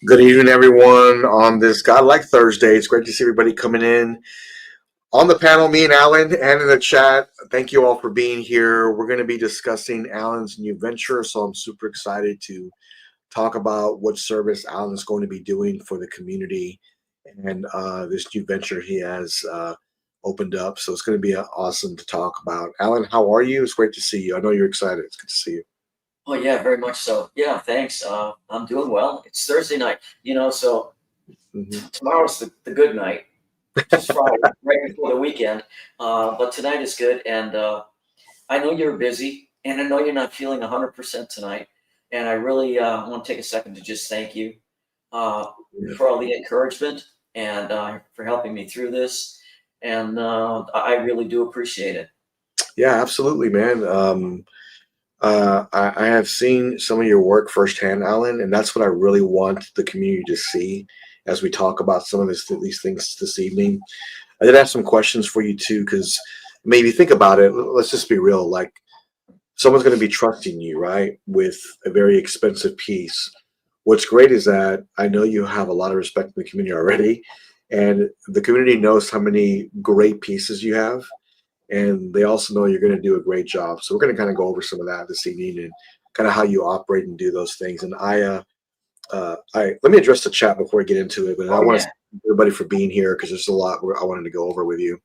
Good evening, everyone, on this Godlike Thursday. It's great to see everybody coming in on the panel, me and Alan, and in the chat. Thank you all for being here. We're going to be discussing Alan's new venture, so I'm super excited to talk about what service Alan is going to be doing for the community and this new venture he has opened up. So it's going to be awesome to talk about. Alan, how are you? It's great to see you. I know you're excited. It's good to see you. Oh yeah, very much so. Yeah, thanks. I'm doing well. It's Thursday night, so Hmm. tomorrow's the good night, which is Friday, right before the weekend. But tonight is good, and I know you're busy, and I know you're not feeling 100% tonight. And I really want to take a second to just thank you uh, Yeah. for all the encouragement and for helping me through this. And I really do appreciate it. Yeah, absolutely, man. I have seen some of your work firsthand, Alan, and that's what I really want the community to see as we talk about some of these things this evening. I did have some questions for you too, because maybe think about it. Let's just be real. Like someone's going to be trusting you, right, with a very expensive piece. What's great is that I know you have a lot of respect in the community already, and the community knows how many great pieces you have, and they also know you're going to do a great job. So we're going to kind of go over some of that this evening and kind of how you operate and do those things. And I let me address the chat before we get into it. But I Oh want to yeah, thank everybody for being here because there's a lot I wanted to go over with you.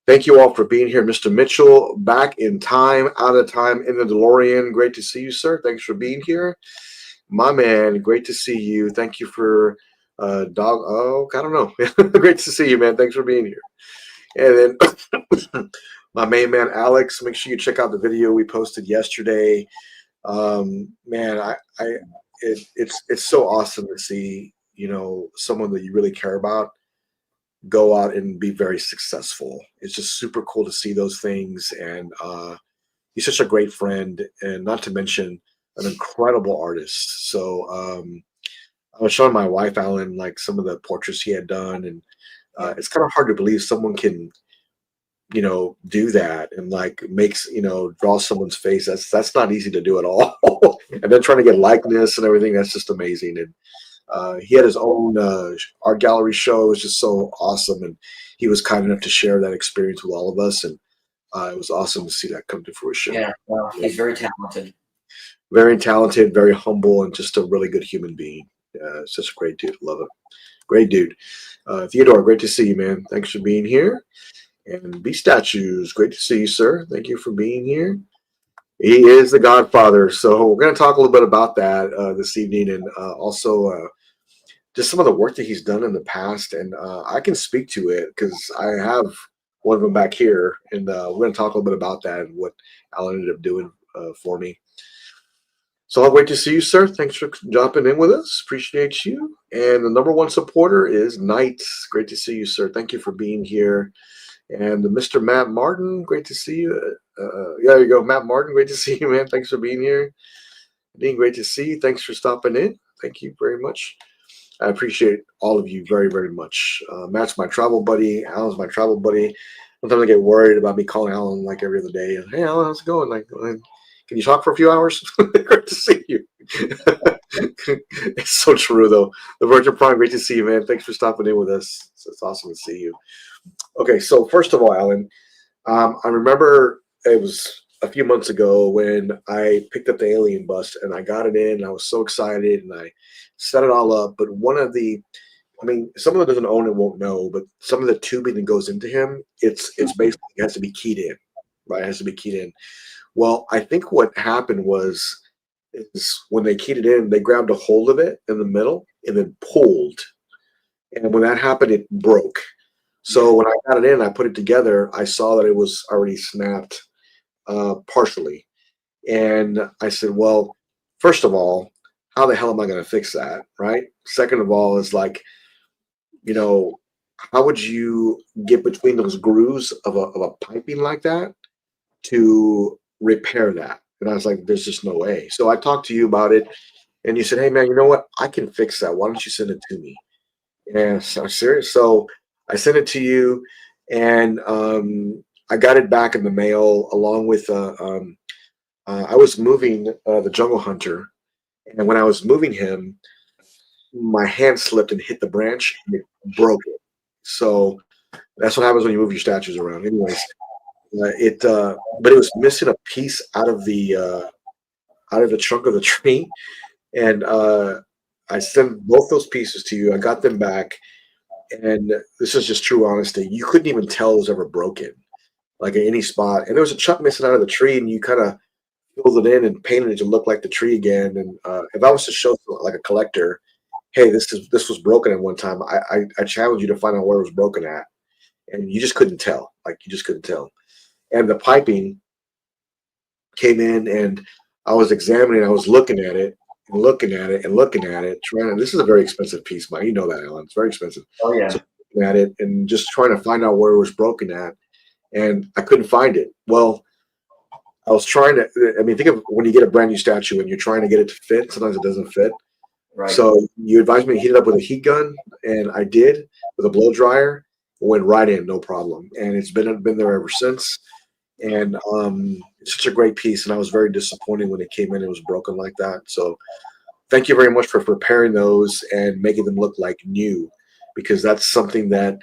Thank you all for being here, Mr. Mitchell. Back in time, out of time in the DeLorean. Great to see you, sir. Thanks for being here, my man. Great to see you. Thank you for dog. Oh, I don't know. Great to see you, man. Thanks for being here. And then my main man Alex, make sure you check out the video we posted yesterday. Man, it's so awesome to see someone that you really care about go out and be very successful. It's just super cool to see those things, and he's such a great friend, and not to mention an incredible artist. So I was showing my wife Alan like some of the portraits he had done, and yeah, it's kind of hard to believe someone can do that and like makes draw someone's face. That's not easy to do at all. And then trying to get likeness and everything, that's just amazing. And he had his own art gallery show. It was just so awesome, and he was kind enough to share that experience with all of us, and it was awesome to see that come to fruition. yeah. Well, Yeah. he's very talented. Very talented, very humble, and just a really good human being. Such a great dude. Love him. Great dude. Theodore, great to see you, man. Thanks for being here. And B Statues, great to see you, sir. Thank you for being here. He is the Godfather, so we're going to talk a little bit about that this evening, and also just some of the work that he's done in the past. And I can speak to it because I have one of them back here, and we're going to talk a little bit about that and what Alan ended up doing for me. So I'll wait to see you, sir. Thanks for jumping in with us. Appreciate you. And the number one supporter is Knight. Great to see you, sir. Thank you for being here. And Mr. Matt Martin, great to see you. Yeah, there you go, Matt Martin. Great to see you, man. Thanks for being here. Dean, great to see you. Thanks for stopping in. Thank you very much. I appreciate all of you very, very much. Matt's my travel buddy. Alan's my travel buddy. Sometimes I get worried about me calling Alan like every other day. Hey, Alan, how's it going? Like, can you talk for a few hours? Great to see you. It's so true, though. The Virgin Prime, great to see you, man. Thanks for stopping in with us. It's awesome to see you. Okay, so first of all, Alan, I remember it was a few months ago when I picked up the alien bus and I got it in. And I was so excited and I set it all up. But I mean, someone that doesn't own it won't know, but some of the tubing that goes into him, it's basically it has to be keyed in, right? It has to be keyed in. Well, I think what happened was is when they keyed it in, they grabbed a hold of it in the middle and then pulled. And when that happened, it broke. Yeah, So when I got it in, I put it together. I saw that it was already snapped partially, and I said, "Well, first of all, how the hell am I going to fix that?" Right. Second of all, is like, you know, how would you get between those grooves of a piping like that to repair that? And I was like, "There's just no way." So I talked to you about it, and you said, "Hey, man, you know what? I can fix that. Why don't you send it to me?" Yeah, so serious. So I sent it to you, and I got it back in the mail along with. I was moving the Jungle Hunter, and when I was moving him, my hand slipped and hit the branch and it broke it. So that's what happens when you move your statues around. Anyways, but it was missing a piece out of the trunk of the tree, and I sent both those pieces to you. I got them back, and this is just true honesty. You couldn't even tell it was ever broken, like at any spot. And there was a chunk missing out of the tree, and you kind of filled it in and painted it to look like the tree again. And if I was to show like a collector, hey, this was broken at one time, I challenge you to find out where it was broken at, and you just couldn't tell. Like you just couldn't tell. And the piping came in, and I was examining. I was looking at it and looking at it and looking at it. Trying to. This is a very expensive piece, Mike. You know that, Alan. It's very expensive. Oh So yeah. looking at it and just trying to find out where it was broken at, and I couldn't find it. Well, I was trying to. I mean, think of when you get a brand new statue and you're trying to get it to fit. Sometimes it doesn't fit. Right. So you advised me to heat it up with a heat gun, and I did with a blow dryer. It went right in, no problem, and it's been there ever since. And it's such a great piece, and I was very disappointed when it came in. It was broken like that. So thank you very much for preparing those and making them look like new, because that's something that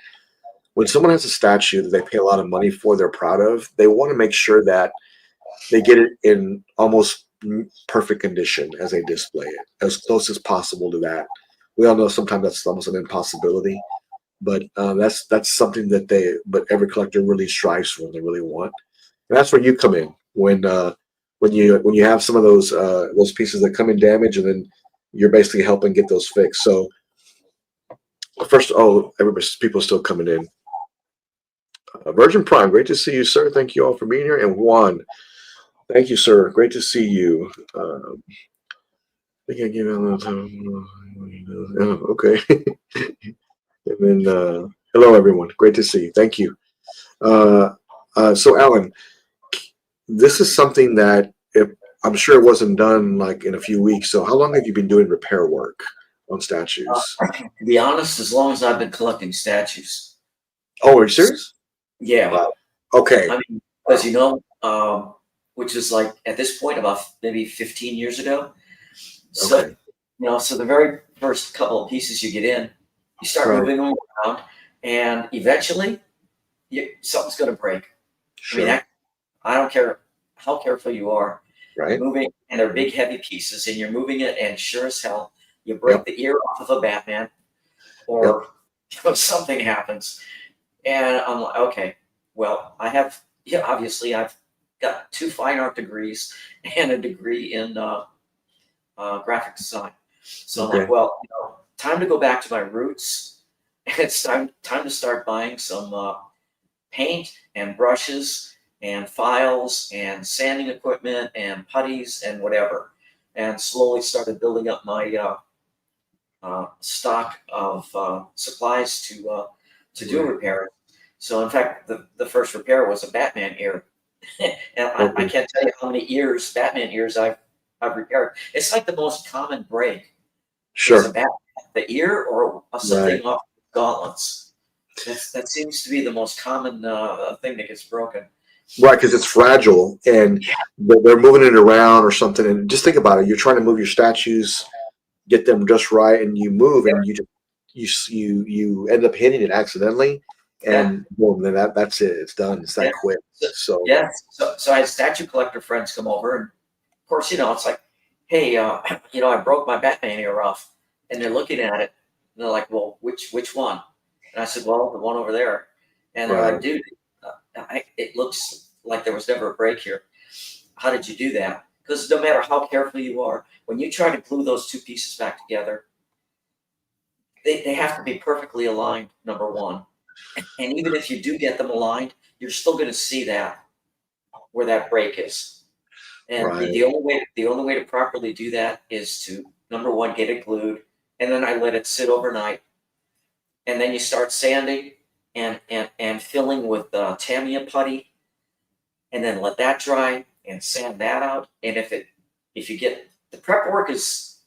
when someone has a statue that they pay a lot of money for, they're proud of. They want to make sure that they get it in almost perfect condition as they display it, as close as possible to that. We all know sometimes that's almost an impossibility, but that's something but every collector really strives for and they really want. And that's where you come in when you have some of those pieces that come in damaged, and then you're basically helping get those fixed. So first, people are still coming in. Virgin Prime, great to see you, sir. Thank you all for being here. And Juan, thank you, sir. Great to see you. I think I give out a little time. Oh, okay. And then hello, everyone. Great to see you. Thank you. So, Alan, this is something that I'm sure it wasn't done like in a few weeks. So, how long have you been doing repair work on statues? To be honest, as long as I've been collecting statues. Oh, are you serious? Yeah. Wow. Okay. I mean, because which is like at this point about maybe 15 years ago. So Okay. so the very first couple of pieces you get in, you start Right. moving them around, and eventually, something's going to break. I mean, Sure. I don't care how careful you are Right. moving, and they're big, heavy pieces, and you're moving it, and sure as hell, you break Yep. the ear off of a Batman, Yep. or something happens, and I'm like, okay, well, obviously, I've got 2 fine art degrees and a degree in graphic design. So I'm Okay. like, well, time to go back to my roots. It's time to start buying some paint and brushes and files and sanding equipment and putties and whatever, and slowly started building up my stock of supplies to do Right. repairs. So in fact, the first repair was a Batman ear, and I Okay. can't tell you how many Batman ears I've repaired. It's like the most common break is Sure. the ear or Right. something off the gauntlets. That seems to be the most common thing that gets broken. Right, because it's fragile and Yeah, they're moving it around or something. And just think about it. You're trying to move your statues, get them just right, and you move, yeah, and you end up hitting it accidentally, yeah, and boom, then that's it. It's done. It's yeah. that quick. So, So yeah. So I had statue collector friends come over, and of course, it's like, hey, I broke my Batman ear off, and they're looking at it, and they're like, well, which one? And I said, well, the one over there. And they're like, right, dude, it looks like there was never a break here. How did you do that? Because no matter how careful you are, when you try to glue those 2 pieces back together, they have to be perfectly aligned, number one. And even if you do get them aligned, you're still going to see that where that break is. And right, the only way to properly do that is to, number one, get it glued, and then I let it sit overnight, and then you start sanding and filling with Tamiya putty, and then let that dry and sand that out. And if you get the prep work is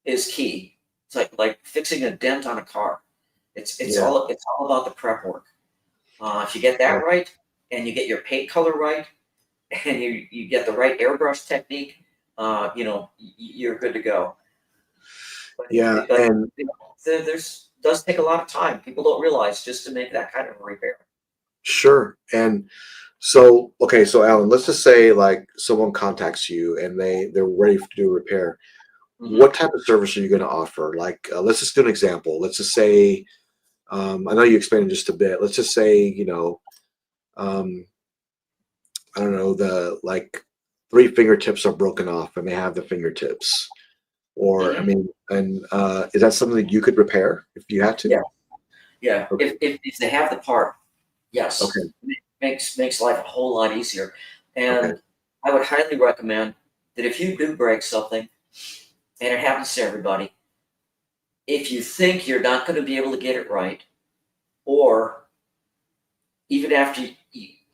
key. It's like fixing a dent on a car. yeah, It's all about the prep work. If you get that right. right, and you get your paint color right, and you get the right airbrush technique, you're good to go. Yeah, But and there's does take a lot of time. People don't realize just to make that kind of a repair. sure. And so, okay, so Alan, let's just say like someone contacts you and they're ready to do a repair. Hmm. What type of service are you going to offer? Like, let's just do an example. Let's just say, I know you expanded just a bit. Let's just say, um, I don't know, the like three fingertips are broken off and they have the fingertips. Or, I Hmm. mean, and is that something that you could repair if you had to? Yeah, yeah. Okay. If they have the part, yes, Okay. makes life a whole lot easier. Okay. And I would highly recommend that if you do break something, and it happens to everybody, if you think you're not going to be able to get it right, or even after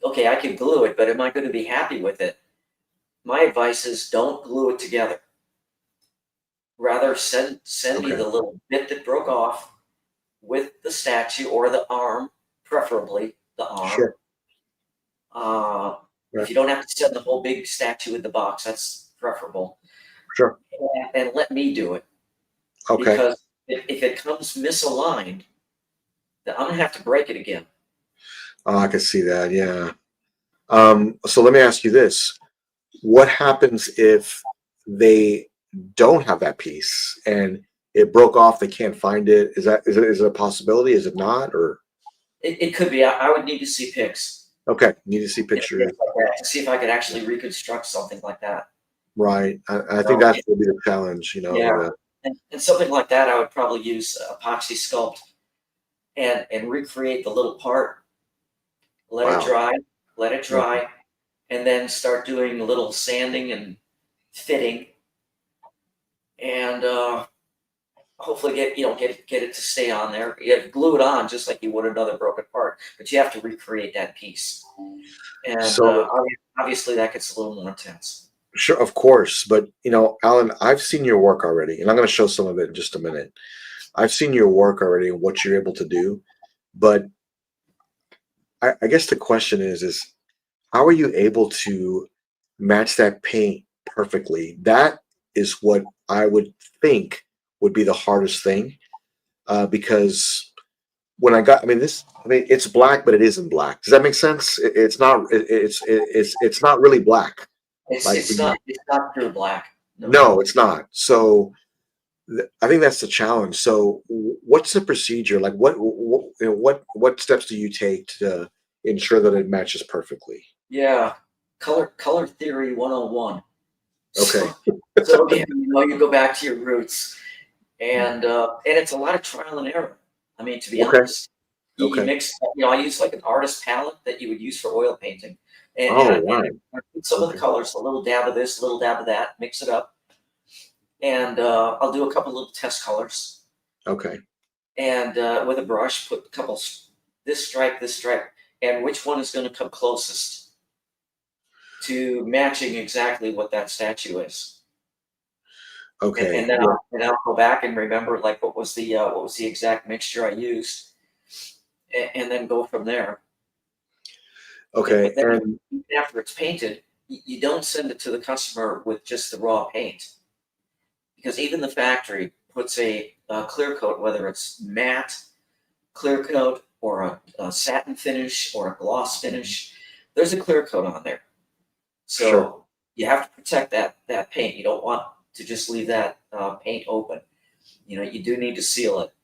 okay, I can glue it, but am I going to be happy with it? My advice is don't glue it together. Rather send me Okay. the little bit that broke off with the statue or the arm, preferably the arm. Sure. Uh, if Right. you don't have to send the whole big statue in the box, that's preferable. Sure. And let me do it, Okay. because if it comes misaligned, then I'm gonna have to break it again. Oh, I can see that. Yeah. So let me ask you this. What happens if they don't have that piece and it broke off, they can't find it? Is it a possibility? Is it not? Or It could be. I would need to see pics, okay, need to see things pictures. like that, to see if I could actually reconstruct something like that. Right. I think So, that's gonna be the challenge, yeah, the and something like that, I would probably use epoxy sculpt and recreate the little part. Let it wow. dry, let it Okay. dry, and then start doing a little sanding and fitting, and hopefully get it to stay on there. You have to glue it on just like you would another broken part, but you have to recreate that piece. And So obviously that gets a little more intense. sure, of course, but Alan, I've seen your work already, and I'm gonna show some of it in just a minute. I've seen your work already and what you're able to do, but I guess the question is how are you able to match that paint perfectly? That is what I would think would be the hardest thing, because when I mean, it's black, but it isn't black. Does that make sense? It's not. It's not really black. It's Like it's not it's not pure black. No. no, it's not. So I think that's the challenge. So what's the procedure? Like what steps do you take to ensure that it matches perfectly? Yeah. Color theory 101. Okay. So again, you go back to your roots, and it's a lot of trial and error. I mean, to be Okay. honest, you Okay. mix. I use like an artist palette that you would use for oil painting, Oh, wow. I put some of the Okay. colors, a little dab of this, a little dab of that, mix it up, and I'll do a couple little test colors, Okay. and with a brush, put a couple this stripe, and which one is going to come closest to matching exactly what that statue is. And, Okay. and then Yeah. I'll go back and remember like what was the exact mixture I used, and then go from there. Okay. But then And after it's painted, you don't send it to the customer with just the raw paint, because even the factory puts a clear coat, whether it's matte clear coat or a satin finish or a gloss finish. There's a clear coat on there, sure. so you have to protect that paint. You don't want to just leave that paint open. You do need to seal it,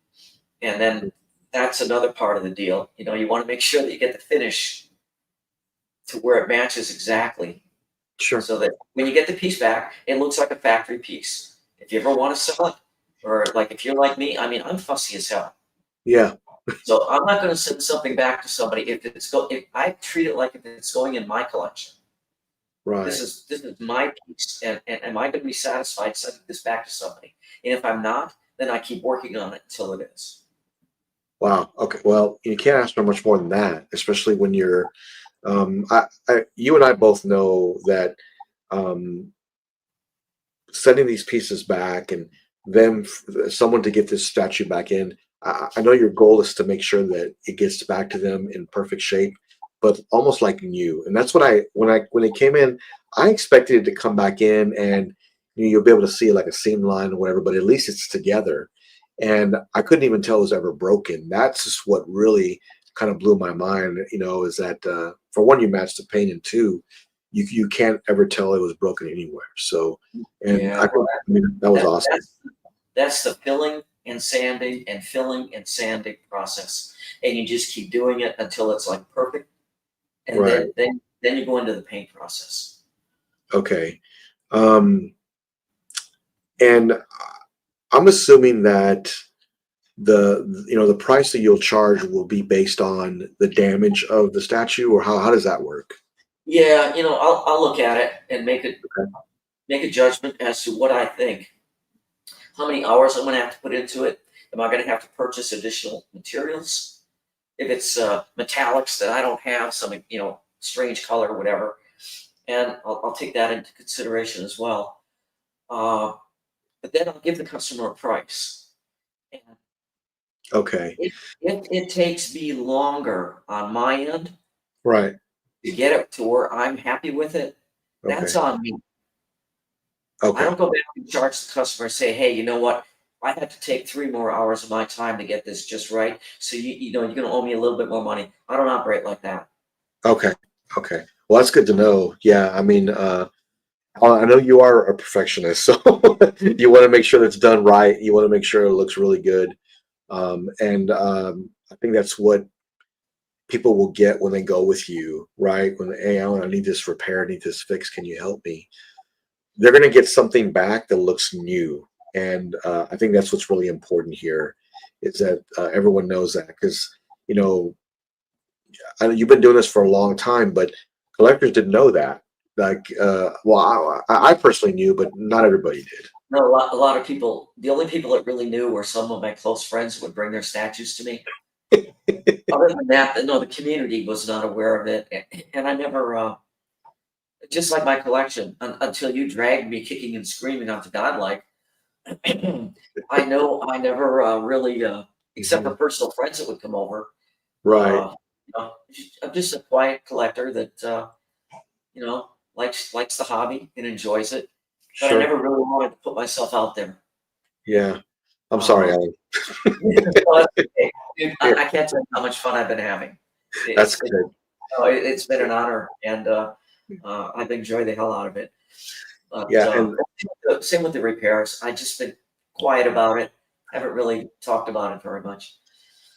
and then that's another part of the deal. You want to make sure that you get the finish to where it matches exactly, Sure. so that when you get the piece back, it looks like a factory piece. If you ever want to sell it, or like if you're like me, I mean, I'm fussy as hell. Yeah. So I'm not going to send something back to somebody if I treat it like if it's going in my collection. This Right. is this is my piece, and am I going to be satisfied sending this back to somebody? And if I'm not, then I keep working on it until it is. Wow. Okay. Well, you can't ask for much more than that, especially when you're you and I both know that um sending these pieces back and someone to get this statue back in. I know your goal is to make sure that it gets back to them in perfect shape, but almost like new. And that's what when it came in, I expected it to come back in and you'll be able to see like a seam line or whatever, but at least it's together. And I couldn't even tell it was ever broken. That's just what really kind of blew my mind, is that for one, you match the paint, and two, you can't ever tell it was broken anywhere. So, and Yeah, well, I mean, that was that, awesome. that's the filling and sanding process, and you just keep doing it until it's like perfect, and Right. then you go into the paint process. Okay. Um, and I'm assuming that the price that you'll charge will be based on the damage of the statue, or how does that work? Yeah, I'll look at it and Okay. make a judgment as to what I think, how many hours I'm going to have to put into it. Am I going to have to purchase additional materials? If it's metallics that I don't have, some strange color or whatever, and I'll take that into consideration as well. Uh, but then I'll give the customer a price. And Okay. it takes me longer on my end Right. to get it to where I'm happy with it. That's Okay. on me. I Okay. don't go back and charge the customer and say, hey, you know what? I had to take 3 more hours of my time to get this just right. So you're gonna owe me a little bit more money. I don't operate like that. Okay. Okay. Well, that's good to know. Yeah. I mean, I know you are a perfectionist, so you want to make sure that's done right. You want to make sure it looks really good. And I think that's what people will get when they go with you, right? When, hey, I need this repaired, I need this fixed. Can you help me? They're going to get something back that looks new. And I think that's what's really important here is that everyone knows that because, you know, you've been doing this for a long time, but collectors didn't know that. Like, well, I personally knew, but not everybody did. No, a lot of people, the only people that really knew were some of my close friends who would bring their statues to me. Other than that, no, the community was not aware of it. And I never, just like my collection, until you dragged me kicking and screaming onto Godlike, I never really, except for Mhm. personal friends that would come over. Right. You know, I'm just a quiet collector that likes the hobby and enjoys it. But I Sure. never really wanted to put myself out there. Yeah. I'm sorry, Uh, Alan. well, that's okay. Dude, Yeah, I can't tell you how much fun I've been having. that's It's good. it's been an honor, and I've enjoyed the hell out of it. But Yeah, and same with the repairs. I just been quiet about it. Haven't really talked about it very much.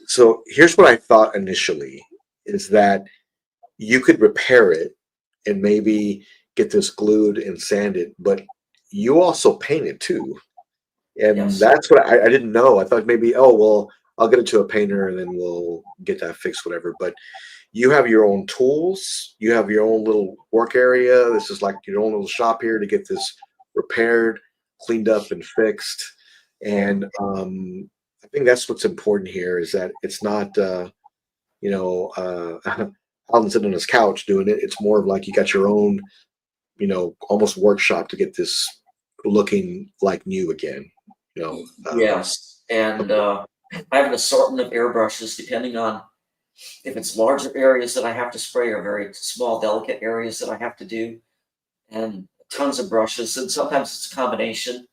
so here's what I thought initially is that you could repair it and maybe get this glued and sanded, but you also paint it too. And Yes. that's what I didn't know. I thought maybe, oh, well, I'll get it to a painter and then we'll get that fixed, whatever. But you have your own tools, you have your own little work area. This is like your own little shop here to get this repaired, cleaned up, and fixed. And I think that's what's important here is that it's not, you know, Alan sitting on his couch doing it. It's more of like you got your own, almost workshop to get this looking like new again. You know, Yes, and I have an assortment of airbrushes depending on if it's larger areas that I have to spray or very small, delicate areas that I have to do, and tons of brushes. And sometimes it's a combination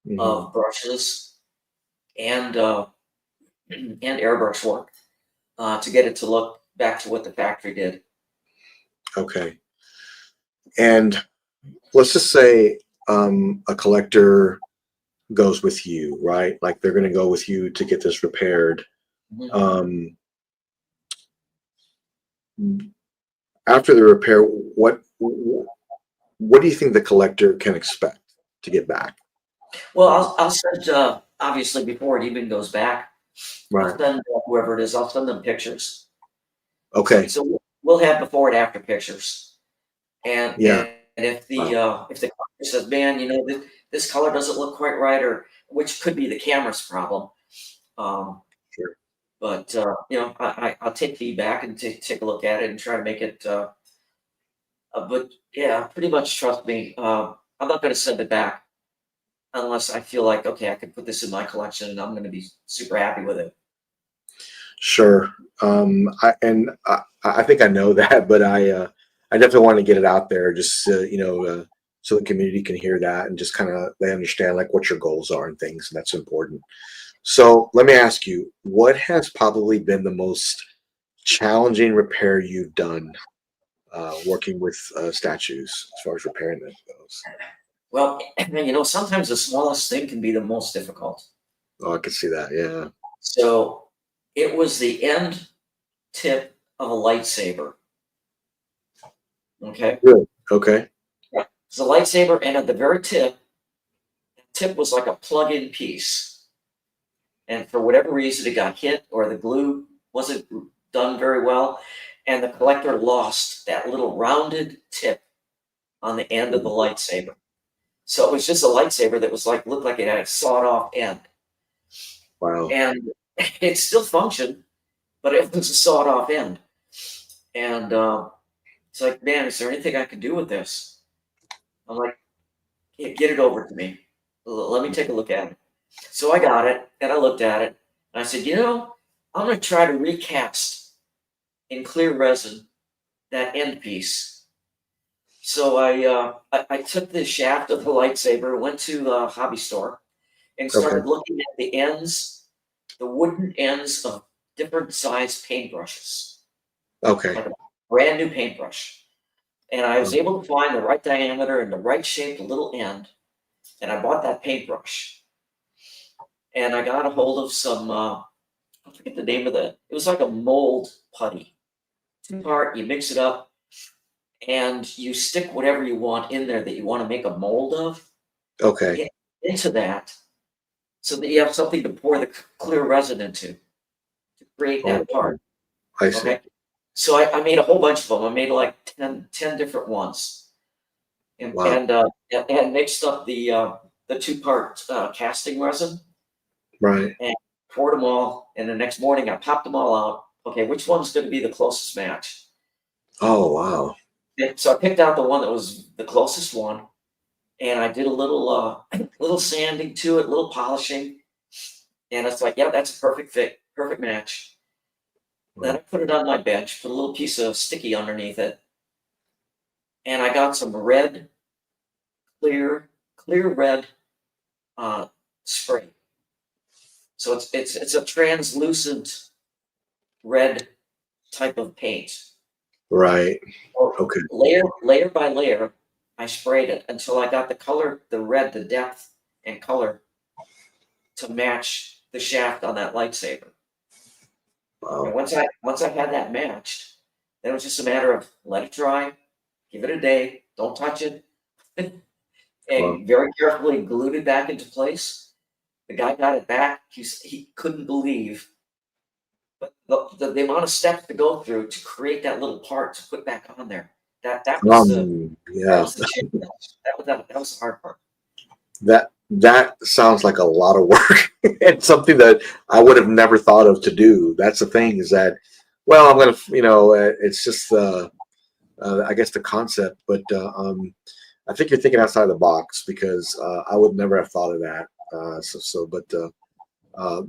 mhm. of brushes and and airbrush work to get it to look back to what the factory did. Okay. And let's just say a collector goes with you, right? Like they're going to go with you to get this repaired. Mhm. Um, After the repair, what do you think the collector can expect to get back? Well, I'll send obviously before it even goes back. I'll Right. send whoever it is. I'll send them pictures. So Okay. so we'll have before and after pictures. Yeah. And if the customer says, "Man, this color doesn't look quite right," or which could be the camera's problem, um, Sure. but I'll take feedback and take a look at it and try to make it. But yeah, pretty much trust me. I'm not going to send it back unless I feel like okay, I can put this in my collection and I'm going to be super happy with it. Sure. I think I know that, but I definitely want to get it out there. Just so the community can hear that and just kind of they understand like what your goals are and things, and that's important. So let me ask you, what has probably been the most challenging repair you've done working with statues as far as repairing them goes? Well, sometimes the smallest thing can be the most difficult. Oh, I can see that. Yeah. So it was the end tip of a lightsaber. Okay. Good. Okay. Yeah. It's a lightsaber, and at the very tip was like a plug-in piece. And for whatever reason, it got hit, or the glue wasn't done very well, and the collector lost that little rounded tip on the end of the lightsaber. So it was just a lightsaber that was like looked like it had a sawed off end, Wow. and it still functioned, but it was a sawed off end. And it's like, man, is there anything I can do with this? I'm like, yeah, get it over to me. Let me take a look at it. So I got it, and I looked at it, and I said, I'm going to try to recast in clear resin that end piece. So I took the shaft of the lightsaber, went to the hobby store, and Okay. started looking at the ends, the wooden ends of different size paintbrushes, Okay. like a brand new paintbrush. And I was Um, able to find the right diameter and the right shaped little end. And I bought that paintbrush. And I got a hold of some, I forget the name of it was like a mold putty. Two part, you mix it up, and you stick whatever you want in there that you want to make a mold of okay. into that so that you have something to pour the clear resin into to create Oh, that part. wow. I see. Okay. So I made a whole bunch of them. I made like 10 different ones, and Wow. and mixed up the two-part casting resin Right. and poured them all. And the next morning, I popped them all out. Okay, which one's going to be the closest match? Oh, wow. And so I picked out the one that was the closest one, and I did a little little sanding to it, little polishing, and it's like, yeah, that's a perfect fit, perfect match. Then I Wow. put it on my bench, put a little piece of sticky underneath it, and I got some red, clear red uh, spray. So it's a translucent red type of paint. Right. So Okay. layer by layer, I sprayed it until I got the color, the red, the depth and color to match the shaft on that lightsaber. And Wow. once I had that matched, then it was just a matter of let it dry, give it a day, don't touch it, Wow. and very carefully glued it back into place. The guy got it back. He couldn't believe the amount of steps to go through to create that little part to put back on there. That Yeah. was the challenge. That was the hard part. That sounds like a lot of work and something that I would have never thought of to do. That's the thing is that, well, I'm gonna, it's just I guess the concept, but I think you're thinking outside the box because I would never have thought of that.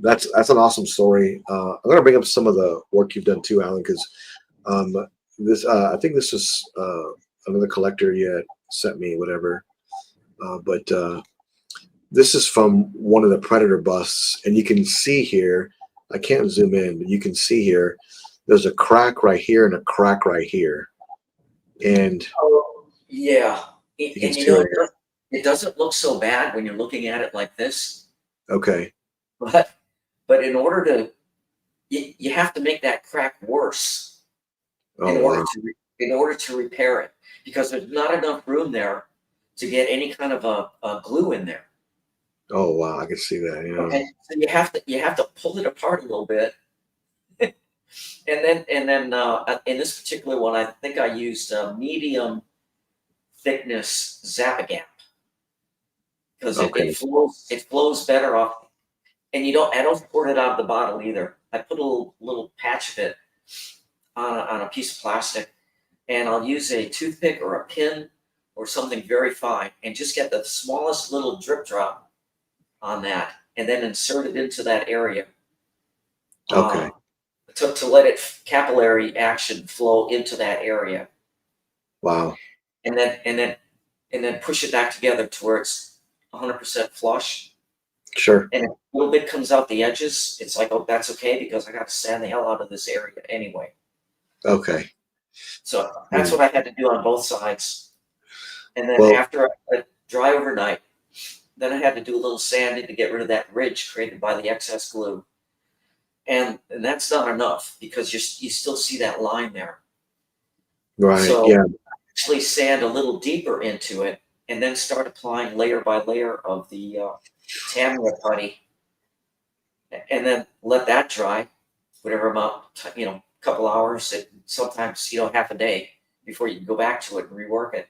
That's an awesome story. I'm gonna bring up some of the work you've done too, Alan, because um, this I think this was another collector you had sent me, whatever. But this is from one of the Predator busts, and you can see here. I can't zoom in, but you can see here. There's a crack right here and a crack right here, and Oh, yeah. you can And see right it doesn't look so bad when you're looking at it like this, here. Okay. but but in order to you have to make that crack worse Oh wow. in order to repair it because there's not enough room there to get any kind of a glue in there. Oh wow. I can see that. Yeah. Okay, so you have to pull it apart a little bit, and then in this particular one, I think I used a medium thickness Zapagap because Okay. it flows better off, and I don't pour it out of the bottle either. I put a little patch of it on a piece of plastic, and I'll use a toothpick or a pin or something very fine, and just get the smallest little drip drop on that, and then insert it into that area. Okay. Uh, to let it capillary action flow into that area, Wow. and then and then push it back together to where it's 100% flush. Sure. And if a little bit comes out the edges, it's like, oh, that's okay because I got to sand the hell out of this area anyway. Okay. So that's Mm. what I had to do on both sides. And then Well, after I let it dry overnight, then I had to do a little sanding to get rid of that ridge created by the excess glue. And that's not enough because you still see that line there. right. So Yeah. actually sand a little deeper into it and then start applying layer by layer of the Tamra putty and then let that dry, whatever amount, couple hours, sometimes, half a day before you can go back to it and rework it.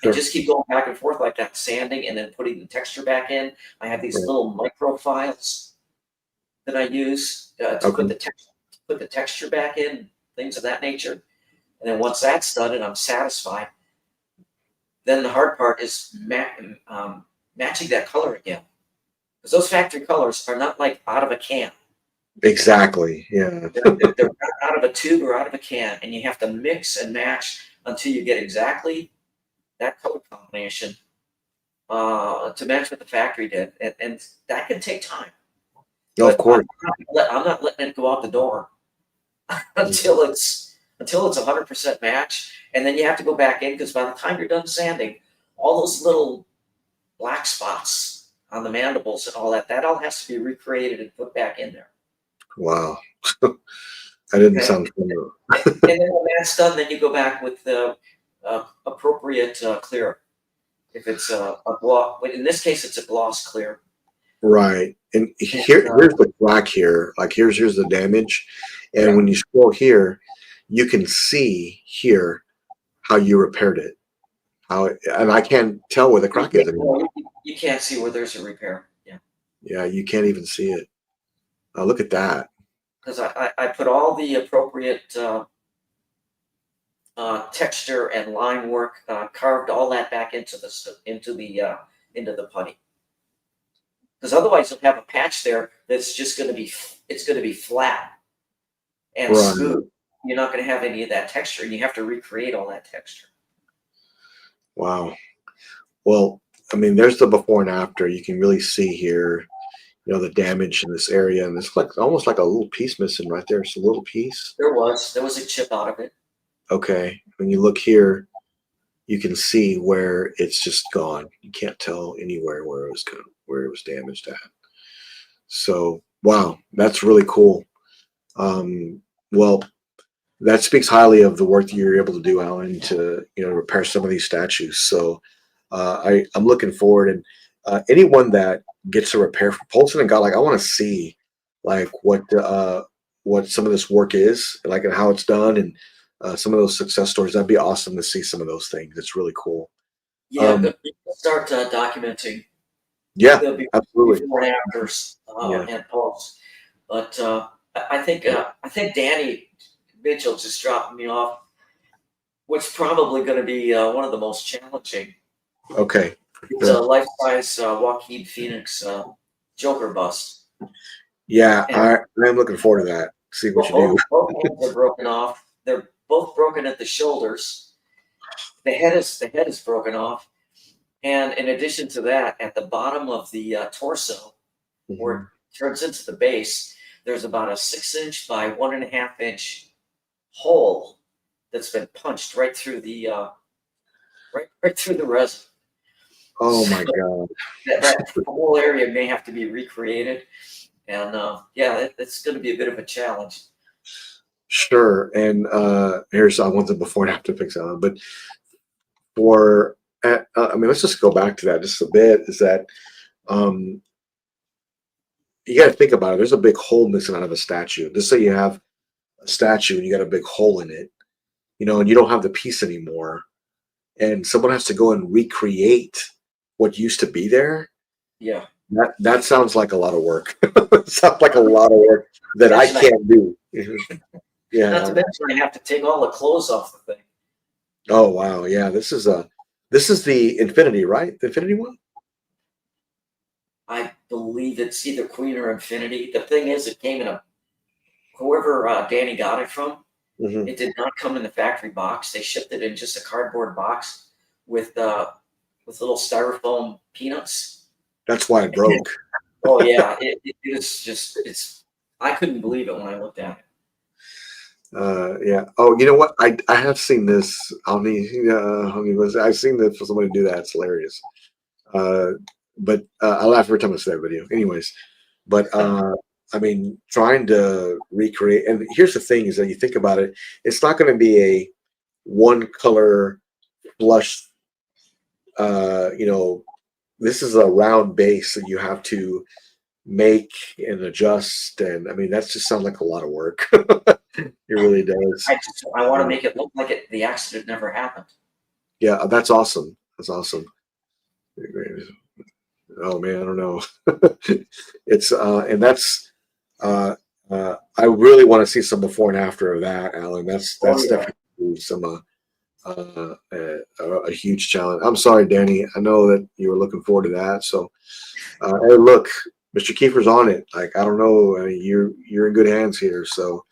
And Sure. just keep going back and forth like that, sanding and then putting the texture back in. I have these Right. little micro files that I use to Okay. put the texture back in, things of that nature. And then once that's done and I'm satisfied, then the hard part is matching that color again. Because those factory colors are not like out of a can. Exactly. Yeah. They're out of a tube or out of a can, and you have to mix and match until you get exactly that color combination to match what the factory did, and that can take time. Of But course. I'm not letting it go out the door Mm. until it's 100% match, and then you have to go back in because by the time you're done sanding, all those little black spots on the mandibles and all that all has to be recreated and put back in there. Wow. That didn't Okay, sound fun. and then when that's done, then you go back with the appropriate clear. If it's a gloss, in this case, it's a gloss clear. Right. And And, here's the crack here. Like here's the damage. And yeah, when you scroll here, you can see here how you repaired it. And I can't tell where the crack is anymore. you can't see where there's a repair. Yeah, Yeah, you can't even see it. Look at that. because I put all the appropriate texture and line work, carved all that back into the putty. Because otherwise, you'll have a patch there that's just going to be flat and Right. smooth. You're not going to have any of that texture, and you have to recreate all that texture. Wow. Well, I mean, there's the before and after. You can really see here, the damage in this area, and it's like almost like a little piece missing right there. It's a little piece. There was a chip out of it. Okay. When you look here, you can see where it's just gone. You can't tell anywhere where it was damaged at. So, wow, that's really cool. Well, that speaks highly of the work that you're able to do, Alan, to repair some of these statues. So, I'm looking forward, and anyone that gets a repair from Polson and Godlike, I want to see like what some of this work is, like and how it's done, and some of those success stories. That'd be awesome to see some of those things. It's really cool. Yeah, Um, start documenting yeah, the absolutely. before and afters Yeah. and posts. But I think Danny Mitchell just dropped me off. What's probably going to be one of the most challenging. Okay. It's a Sure. life-size Joaquin Phoenix Joker bust, Yeah, and I'm looking forward to that. See what you do. both hands are broken off. They're both broken at the shoulders. The head is broken off, and in addition to that, at the bottom of the torso, where it Mhm. turns into the base, there's about a 6 inch by 1.5 inch hole that's been punched right through the resin. Oh So my God. that whole area may have to be recreated, and yeah, it's going to be a bit of a challenge. Sure. And here's I want the before and after pics on, but for I mean, let's just go back to that just a bit. Is that um, you got to think about it. There's a big hole missing out of a statue. Just say you have a statue and you got a big hole in it, and you don't have the piece anymore, and someone has to go and recreate what used to be there. Yeah, That sounds like a lot of work. Sounds like a lot of work that I imagine I can't do. not to Yeah. mention I have to take all the clothes off the thing. Oh wow. Yeah. This is the Infinity, right? The Infinity one. I believe it's either Queen or Infinity. The thing is, it came in a whoever Danny got it from. Hmm. It did not come in the factory box. They shipped it in just a cardboard box with with little styrofoam peanuts. That's why it broke. Oh yeah, it was just it's. I couldn't believe it when I looked at it. Yeah. Oh, you know what? I have seen this. I've seen this for somebody to do that. It's hilarious. Uh, but I laugh every time I see that video. Anyways, but I mean, trying to recreate. And here's the thing: is that you think about it, it's not going to be a one color flush. You know, this is a round base that you have to make and adjust. And I mean, that's just sounds like a lot of work. It really does. I want to Uh, make it look like the accident never happened. yeah, that's awesome. That's awesome. Oh man, I don't know. It's and that's I really want to see some before and after of that, Alan. Oh That's yeah. definitely some a huge challenge. I'm sorry, Danny. I know that you were looking forward to that. So, hey, look, Mr. Kiefer's on it. Like I don't know, I mean, you're in good hands here. So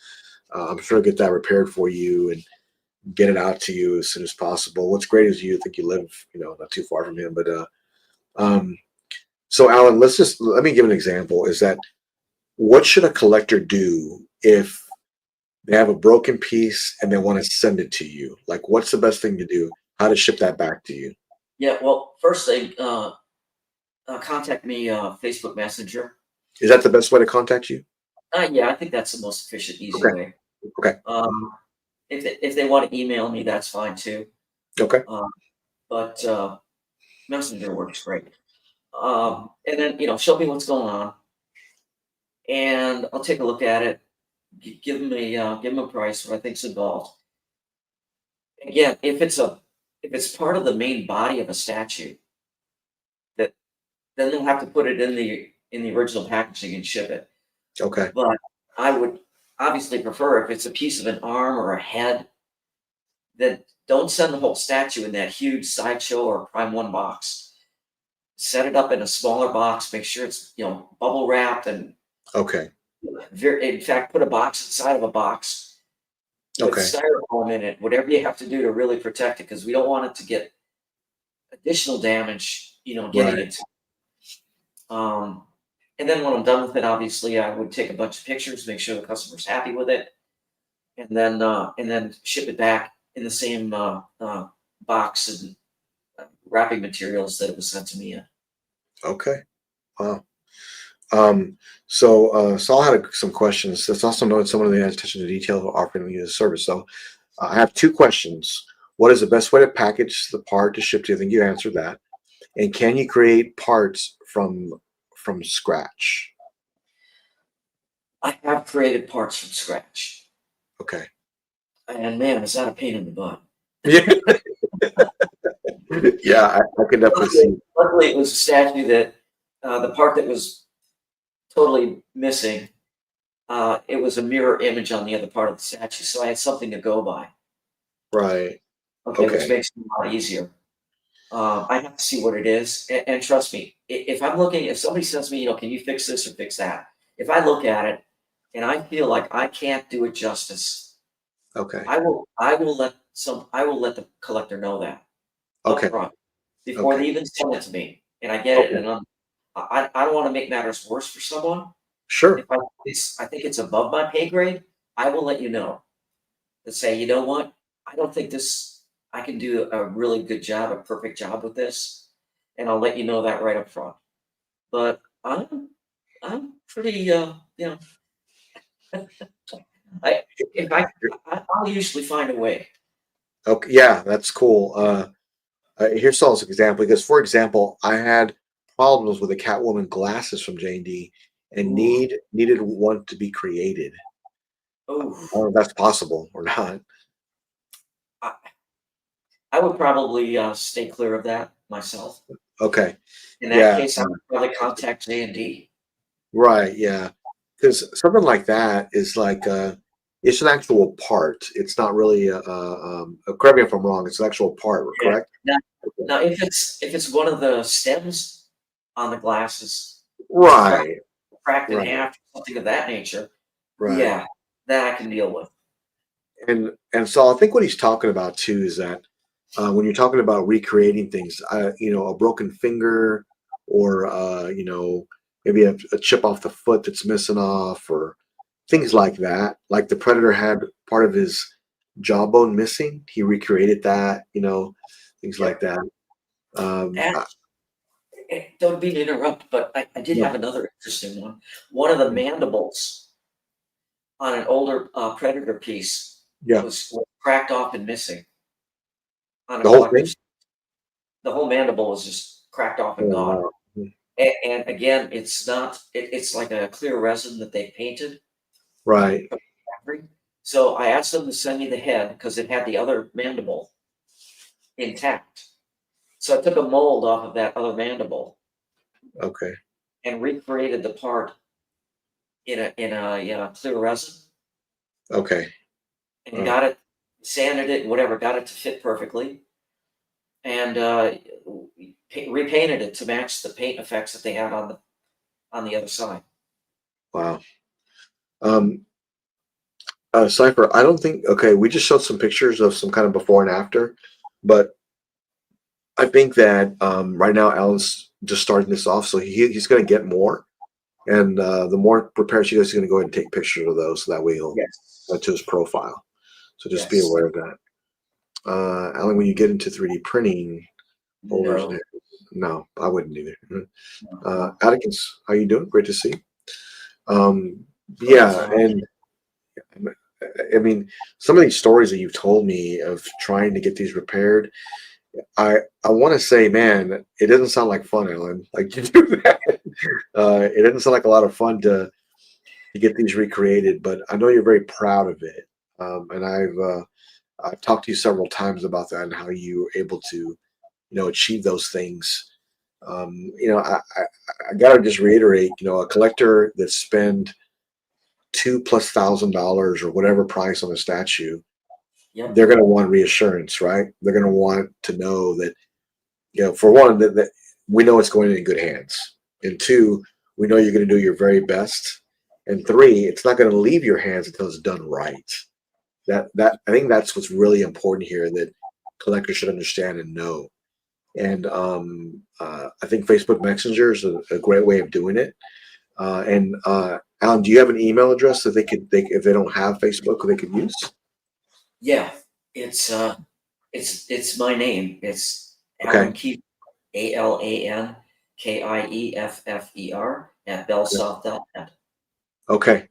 I'm sure I'll get that repaired for you and get it out to you as soon as possible. What's great is you think you live, not too far from him, but um, so Alan, let me give an example. Is that what should a collector do if they have a broken piece and they want to send it to you? Like, what's the best thing to do? How to ship that back to you? Yeah. Well, first thing, contact me Facebook Messenger. Is that the best way to contact you? Yeah, I think that's the most efficient, easy Okay. way. Okay. If they want to email me, that's fine too. Okay. Um, but Messenger works great. And then show me what's going on, and I'll take a look at it. Give them a price, what I think's involved. Again, if it's part of the main body of a statue, that then they'll have to put it in the original packaging and ship it. Okay. But I would obviously prefer if it's a piece of an arm or a head, then don't send the whole statue in that huge sideshow or Prime One box. Set it up in a smaller box. Make sure it's bubble wrapped and Okay. in fact put a box inside of a box with Okay. styrofoam in it. Whatever you have to do to really protect it, because we don't want it to get additional damage. Getting Right. it. Um, and then when I'm done with it, obviously I would take a bunch of pictures, make sure the customer's happy with it, and then ship it back in the same box and wrapping materials that it was sent to me in. Okay. Wow. Um, so Saul had some questions. Let's also note someone that has attention to detail of offering you the service. So I have two questions. What is the best way to package the part to ship to you? I think you answered that. And can you create parts from scratch? I have created parts from scratch, Okay. and man, is that a pain in the butt. Yeah. Yeah, I can definitely see. Luckily, it was a statue that the part that was totally missing. It was a mirror image on the other part of the statue, so I had something to go by. Right. Okay, which Okay. makes it a lot easier. I have to see what it is, and trust me, if I'm looking, if somebody says to me, can you fix this or fix that? If I look at it and I feel like I can't do it justice, Okay. I will let the collector know that up Okay. front before Okay. they even send it to me, and I get it, Okay. and I don't want to make matters worse for someone. If Sure. I think it's above my pay grade, I will let you know and say, you know what, I don't think this. I can do a really good job, a perfect job with this, and I'll let you know that right up front. But I'm pretty I if I'll usually find a way. Okay. Yeah, that's cool. Here's Saul's example because, for example, I had problems with the Catwoman glasses from J&D and Ooh, needed one to be created. I ooh. don't know if that's possible or not. I, I would probably stay clear of that myself. Okay. In that Yeah. case, I would probably contact J&D. Right. Yeah. Because something like that is like it's an actual part. It's not really correct me if I'm wrong. It's an actual part. Yeah. Correct. Now, Okay. now, if it's one of the stems on the glasses, Right. cracked in Right. half, something of that nature, Right. yeah, that I can deal with. And so I think what he's talking about too is that when you're talking about recreating things, a broken finger or maybe a chip off the foot that's missing off or things like that. Like the predator had part of his jawbone missing. He recreated that, things Yeah. like that. Um, And I- don't mean to interrupt, but I did no, have another interesting one. One of the mandibles on an older predator piece yeah, was cracked off and missing on a the whole collector's. thing. The whole mandible was just cracked off Oh, and gone. wow. Mhm. And again, it's not. It's like a clear resin that they painted. Right. So I asked them to send me the head because it had the other mandible intact. So I took a mold off of that other mandible Okay. and recreated the part in a clear resin Okay. and got it, sanded it, whatever, got it to fit perfectly, and repainted it to match the paint effects that they had on the other side. Wow. Um, Cypher, I don't think. Okay, we just showed some pictures of some kind of before and after, but I think that right now Alan's just starting this off, so he's going to get more, and the more prepared she goes, he's going to go ahead and take pictures of those, so that way he'll add Yes. to his profile. So just be Yes. aware of that. Alan, when you get into 3D printing, holders, No. no, I wouldn't either. No. Atticus, how you doing? Great to see. Um, But yeah, and I mean, some of these stories that you've told me of trying to get these repaired, I want to say, man, it doesn't sound like fun, Alan. Like you do that. It doesn't sound like a lot of fun to get these recreated, but I know you're very proud of it. And I've talked to you several times about that and how you were able to, achieve those things. I gotta just reiterate, a collector that spend $2,000+ or whatever price on a statue, yep. they're going to want reassurance, right? They're going to want to know that, for one, that we know it's going in good hands, and two, we know you're going to do your very best, and three, it's not going to leave your hands until it's done right. That I think that's what's really important here that collectors should understand and know. And I think Facebook Messenger is a great way of doing it. And Alan, do you have an email address that if they don't have Facebook, they could use? Yeah. It's it's my name. It's Okay. Alan Kiefer, AlanKieffer at bellsouth.net. Okay.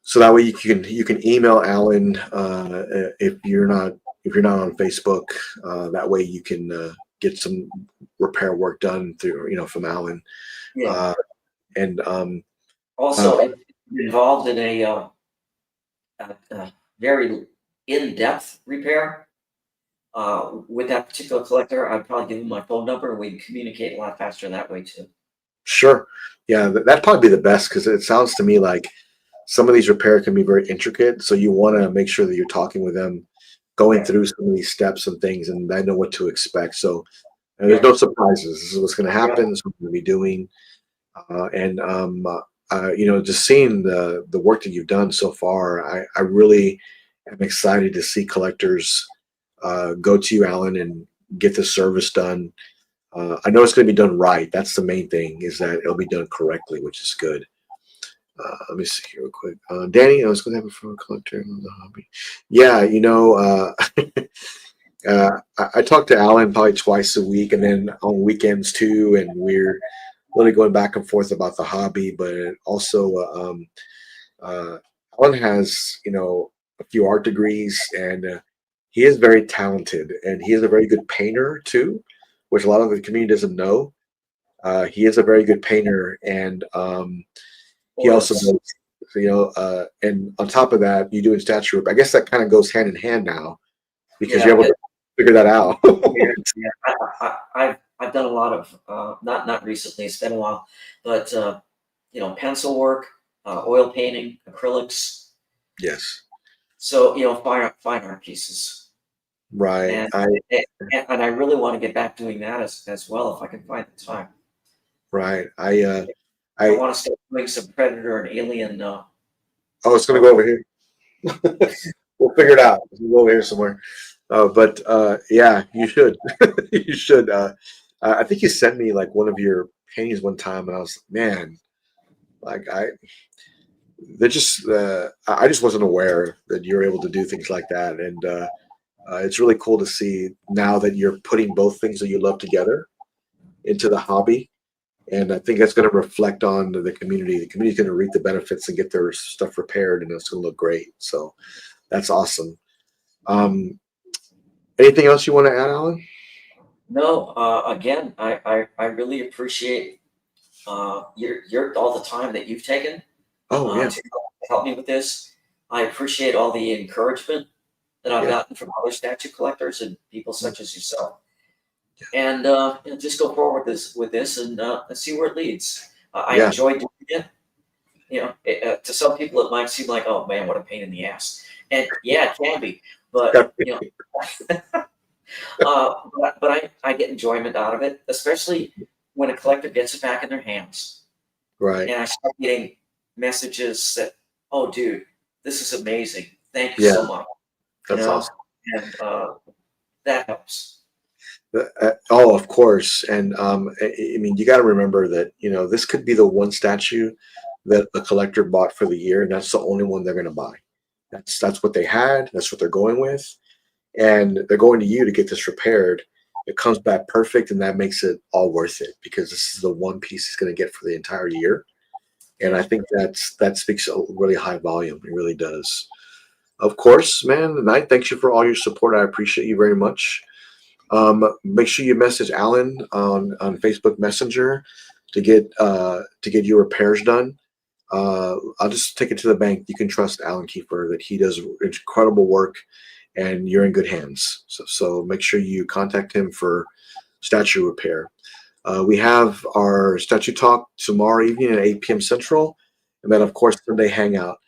So that way you can email Alan if you're not on Facebook. That way you can get some repair work done through from Alan. Yeah. Uh, and Also, if you're involved in a very in-depth repair with that particular collector, I'd probably give him my phone number and we can communicate a lot faster that way too. Sure, yeah, that'd probably be the best because it sounds to me like some of these repair can be very intricate. So you want to make sure that you're talking with them, going Yeah. through some of these steps and things, and I know what to expect. So there's Yeah. no surprises. This is what's going to Yeah. happen. This is what we're going to be doing. And just seeing the work that you've done so far, I really am excited to see collectors go to you, Alan, and get the service done. I know it's going to be done right. That's the main thing, is that it'll be done correctly, which is good. Let me see here real quick. Danny, I was going to have it for a collector of the hobby. Yeah, I talk to Alan probably twice a week, and then on weekends too, and we're really going back and forth about the hobby. But also, Alan has a few art degrees, and he is very talented, and he is a very good painter too, which a lot of the community doesn't know. He is a very good painter, and he also Oils. does, and on top of that, you doing statue. I guess that kind of goes hand in hand now because you're Yeah. able to figure that out. Yeah. Yeah. I've done a lot of not recently. It's been a while, but pencil work, oil painting, acrylics. Yes, So fine art pieces, right. and and I really want to get back doing that as well if I can find the time. Right. I I want to start doing some predator and alien. Oh, it's gonna go Art. over here. We'll figure it out. We'll go over here somewhere. But yeah, you should. You should. I think you sent me like one of your paintings one time, and I was man, like they're just. I just wasn't aware that you're able to do things like that, and it's really cool to see now that you're putting both things that you love together into the hobby. And I think that's going to reflect on the community. The community's going to reap the benefits and get their stuff repaired, and it's going to look great. So that's awesome. Um, Anything else you want to add, Alan? No, again, I really appreciate your all the time that you've taken Oh yeah, to help me with this. I appreciate all the encouragement that I've yeah, gotten from other statue collectors and people yeah, such as yourself. And just go forward with this and see where it leads. I yeah. enjoy doing it. To some people it might seem like, oh man, what a pain in the ass, and yeah, it can be. But I get enjoyment out of it, especially when a collector gets it back in their hands, Right. and I start getting messages that, oh dude, this is amazing. Thank you Yeah, so much. You that's know, awesome. and that helps. Oh, of course. And I mean, you got to remember that this could be the one statue that a collector bought for the year, and that's the only one they're going to buy. That's what they had. That's what they're going with, and they're going to you to get this repaired. It comes back perfect, and that makes it all worth it because this is the one piece he's going to get for the entire year. And I Yeah. think that speaks a really high volume. It really does. Of course, man. Knight, thanks you for all your support. I appreciate you very much. Make sure you message Alan on Facebook Messenger to get your repairs done. I'll just take it to the bank. You can trust Alan Kiefer that he does incredible work, and you're in good hands. So make sure you contact him for statue repair. We have our statue talk tomorrow evening at 8 p.m. Central, and then of course Sunday hangout.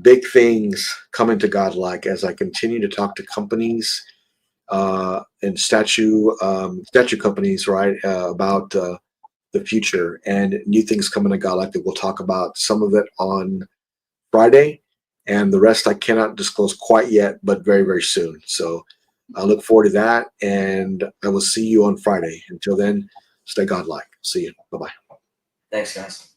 Big things coming to Godlike as I continue to talk to companies and statue companies, right, about the future and new things coming to Godlike that we'll talk about. Some of it on Friday, and the rest I cannot disclose quite yet, but very very soon. So I look forward to that, and I will see you on Friday. Until then, stay Godlike. See you. Bye bye. Thanks, guys.